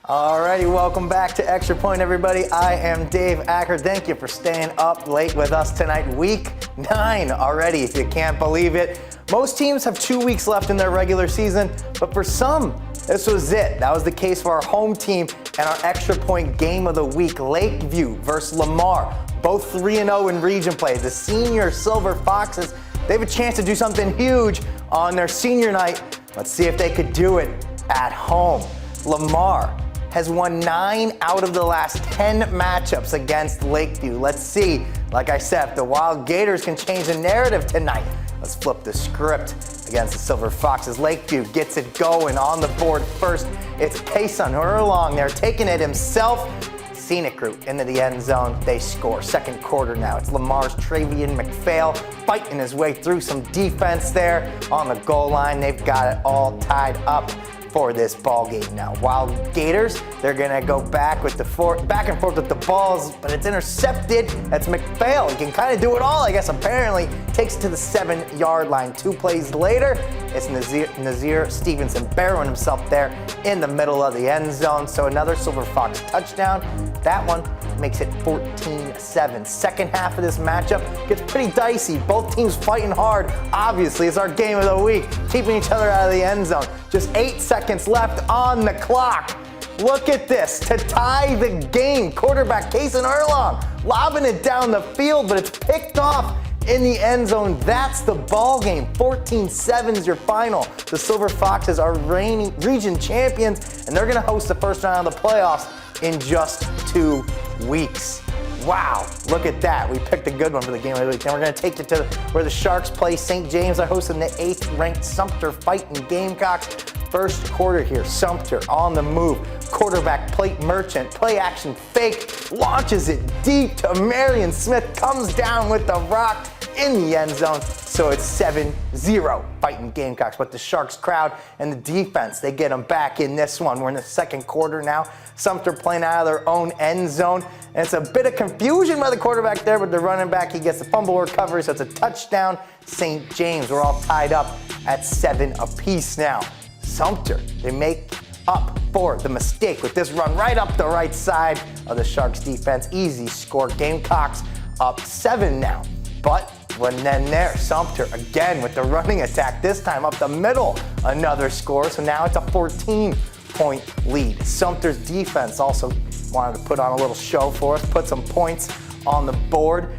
Alrighty, welcome back to Extra Point, everybody. I am Dave Ackert. Thank you for staying up late with us tonight. Week 9 already, if you can't believe it. Most teams have 2 weeks left in their regular season, but for some, this was it. That was the case for our home team and our Extra Point game of the week, Lakeview versus Lamar. Both 3-0 in region play. The senior Silver Foxes, they have a chance to do something huge on their senior night. Let's see if they could do it at home. Lamar has won 9 out of the last 10 matchups against Lakeview. Let's see, like I said, if the Wild Gators can change the narrative tonight. Let's flip the script against the Silver Foxes. Lakeview gets it going on the board first. It's Payson Hurlong there, taking it himself. Scenic route into the end zone. They score. Second quarter now. It's Lamar's Travian McPhail fighting his way through some defense there on the goal line. They've got it all tied up for this ball game now. Wild Gators, they're gonna go back with the back and forth with the balls, but it's intercepted. That's McPhail. He can kind of do it all, I guess. Apparently, takes it to the 7-yard line. 2 plays later, it's Nazir Stevenson barreling himself there in the middle of the end zone. So another Silver Fox touchdown. That one makes it 14-7. Second half of this matchup gets pretty dicey. Both teams fighting hard. Obviously, it's our game of the week, keeping each other out of the end zone. Just 8 seconds left on the clock. Look at this, to tie the game. Quarterback Payson Hurlong lobbing it down the field, but it's picked off in the end zone. That's the ball game. 14-7 is your final. The Silver Foxes are reigning region champions, and they're gonna host the first round of the playoffs in just 2 weeks. Wow, look at that. We picked a good one for the game of the week. And we're going to take you to where the Sharks play St. James. They're hosting the 8th-ranked Sumter Fighting Gamecocks. First quarter here, Sumter on the move. Quarterback Plate Merchant, play action fake, launches it deep to Marion Smith, comes down with the rock in the end zone. So it's 7-0 Fighting Gamecocks. But the Sharks crowd and the defense, they get them back in this one. We're in the second quarter now. Sumter playing out of their own end zone. And it's a bit of confusion by the quarterback there, but the running back, he gets the fumble recovery, so it's a touchdown. St. James, we're all tied up at 7 apiece now. Sumter, they make up for the mistake with this run right up the right side of the Sharks defense. Easy score. Gamecocks up 7 now. But when then there, Sumter again with the running attack, this time up the middle, another score. So now it's a 14-point lead. Sumter's defense also wanted to put on a little show for us, put some points on the board.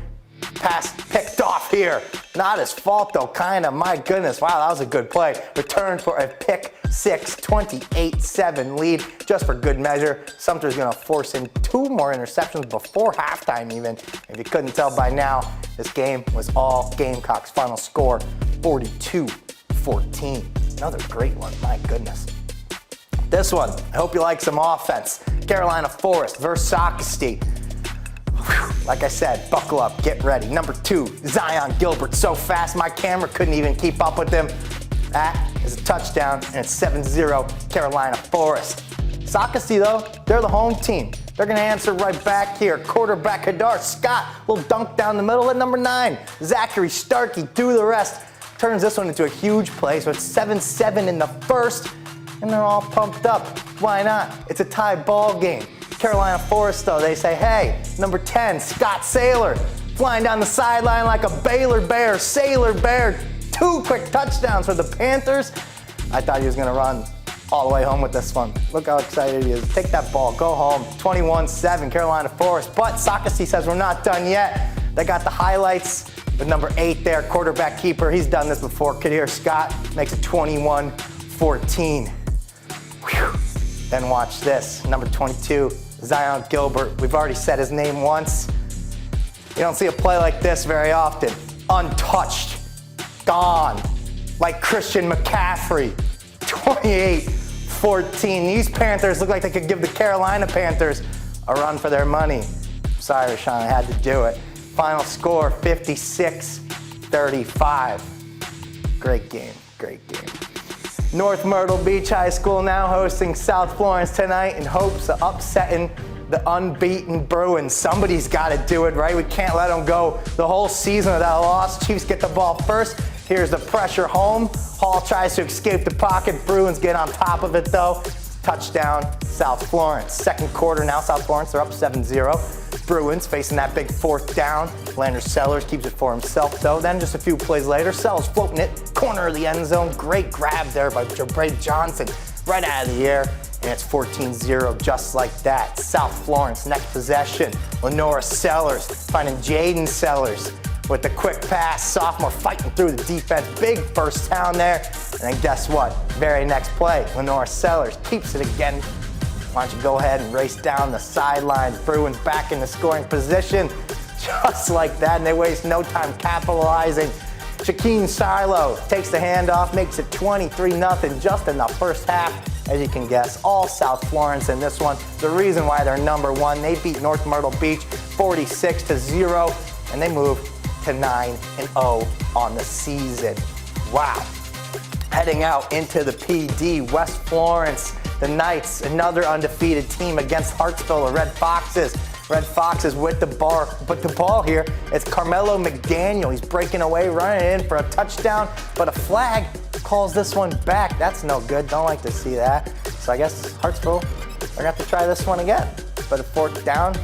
Pass picked off here. Not his fault though, kind of. My goodness, wow, that was a good play. Return for a pick 6, 28-7 lead, just for good measure. Sumter's gonna force in 2 more interceptions before halftime even. If you couldn't tell by now, this game was all Gamecocks. Final score, 42-14. Another great one, my goodness. This one, I hope you like some offense. Carolina Forest versus Saukesty. Like I said, buckle up, get ready. Number 2, Zion Gilbert, so fast my camera couldn't even keep up with him. That is a touchdown, and it's 7-0 Carolina Forest. Saukesty though, they're the home team. They're gonna answer right back here. Quarterback Hadar Scott, little dunk down the middle at number 9. Zachary Starkey, do the rest. Turns this one into a huge play, so it's 7-7 in the first, and they're all pumped up. Why not? It's a tie ball game. Carolina Forest, though, they say, hey, number 10, Scott Saylor, flying down the sideline like a Baylor Bear, Sailor Bear. 2 quick touchdowns for the Panthers. I thought he was going to run all the way home with this one. Look how excited he is. Take that ball, go home. 21-7, Carolina Forest. But Saukesty says we're not done yet. They got the highlights with number 8 there, quarterback keeper. He's done this before. Kadir Scott makes it 21-14. Whew. Then watch this, number 22. Zion Gilbert, we've already said his name once. You don't see a play like this very often. Untouched, gone, like Christian McCaffrey. 28-14. These Panthers look like they could give the Carolina Panthers a run for their money. Sorry, Rashawn, I had to do it. Final score, 56-35. Great game, great game. North Myrtle Beach High School now hosting South Florence tonight in hopes of upsetting the unbeaten Bruins. Somebody's got to do it, right? We can't let them go the whole season without a loss. Chiefs get the ball first. Here's the pressure home. Hall tries to escape the pocket. Bruins get on top of it, though. Touchdown, South Florence. Second quarter now, South Florence, they're up 7-0. Bruins facing that big fourth down. Landers Sellers keeps it for himself though. Then just a few plays later, Sellers floating it, corner of the end zone. Great grab there by Jabrae Johnson, right out of the air. And it's 14-0 just like that. South Florence, next possession. Lenora Sellers finding Jaden Sellers with the quick pass. Sophomore fighting through the defense. Big first down there. And then guess what? Very next play, Lenora Sellers keeps it again. Why don't you go ahead and race down the sidelines. Bruins back in the scoring position. Just like that, and they waste no time capitalizing. Shakeen Silo takes the handoff, makes it 23-0 just in the first half. As you can guess, all South Florence in this one. The reason why they're number one, they beat North Myrtle Beach 46-0, and they move to 9-0 on the season. Wow. Heading out into the PD, West Florence, the Knights, another undefeated team against Hartsville, the Red Foxes. Red Foxes with the ball, but the ball here, it's Carmelo McDaniel. He's breaking away, running in for a touchdown, but a flag calls this one back. That's no good, don't like to see that. So I guess Hartsville, they're gonna have to try this one again. But a fourth down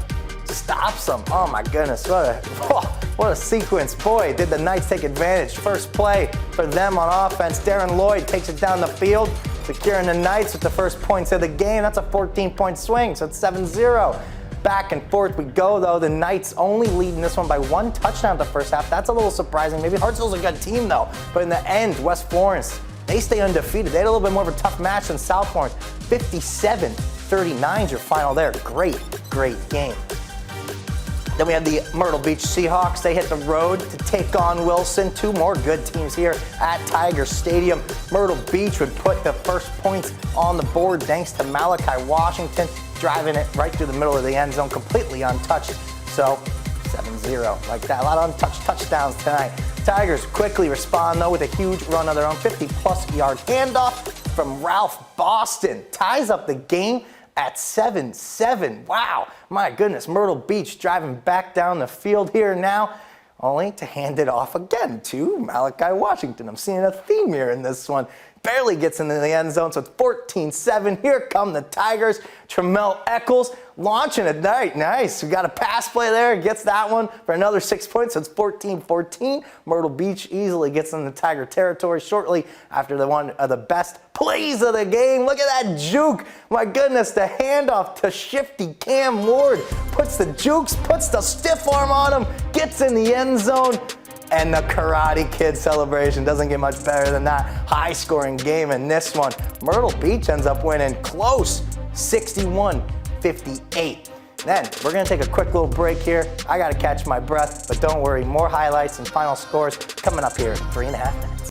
stops them. Oh my goodness, what a sequence. Boy, did the Knights take advantage. First play for them on offense. Darren Lloyd takes it down the field, securing the Knights with the first points of the game. That's a 14-point swing, so it's 7-0. Back and forth we go though. The Knights only leading this one by one touchdown the first half. That's a little surprising. Maybe Hartsville's a good team though. But in the end, West Florence, they stay undefeated. They had a little bit more of a tough match than South Florence. 57-39 is your final there. Great game. Then we have the Myrtle Beach Seahawks. They hit the road to take on Wilson. Two more good teams here at Tiger Stadium. Myrtle Beach would put the first points on the board thanks to Malachi Washington, driving it right through the middle of the end zone, completely untouched. So 7-0 like that. A lot of untouched touchdowns tonight. Tigers quickly respond though with a huge run of their own. 50-plus yard handoff from Ralph Boston. Ties up the game at 7-7. Wow, my goodness. Myrtle Beach driving back down the field here now, only to hand it off again to Malachi Washington. I'm seeing a theme here in this one. Barely gets into the end zone, so it's 14-7. Here come the Tigers. Tremel Eccles launching it. Nice. We got a pass play there. Gets that one for another 6 points, so it's 14-14. Myrtle Beach easily gets in the Tiger territory shortly after the one of the best plays of the game. Look at that juke. My goodness, the handoff to shifty Cam Ward. Puts the jukes, puts the stiff arm on him, gets in the end zone. And the Karate Kid celebration doesn't get much better than that. High-scoring game in this one. Myrtle Beach ends up winning close, 61-58. Then we're gonna take a quick little break here. I gotta catch my breath, but don't worry, more highlights and final scores coming up here in 3.5 minutes.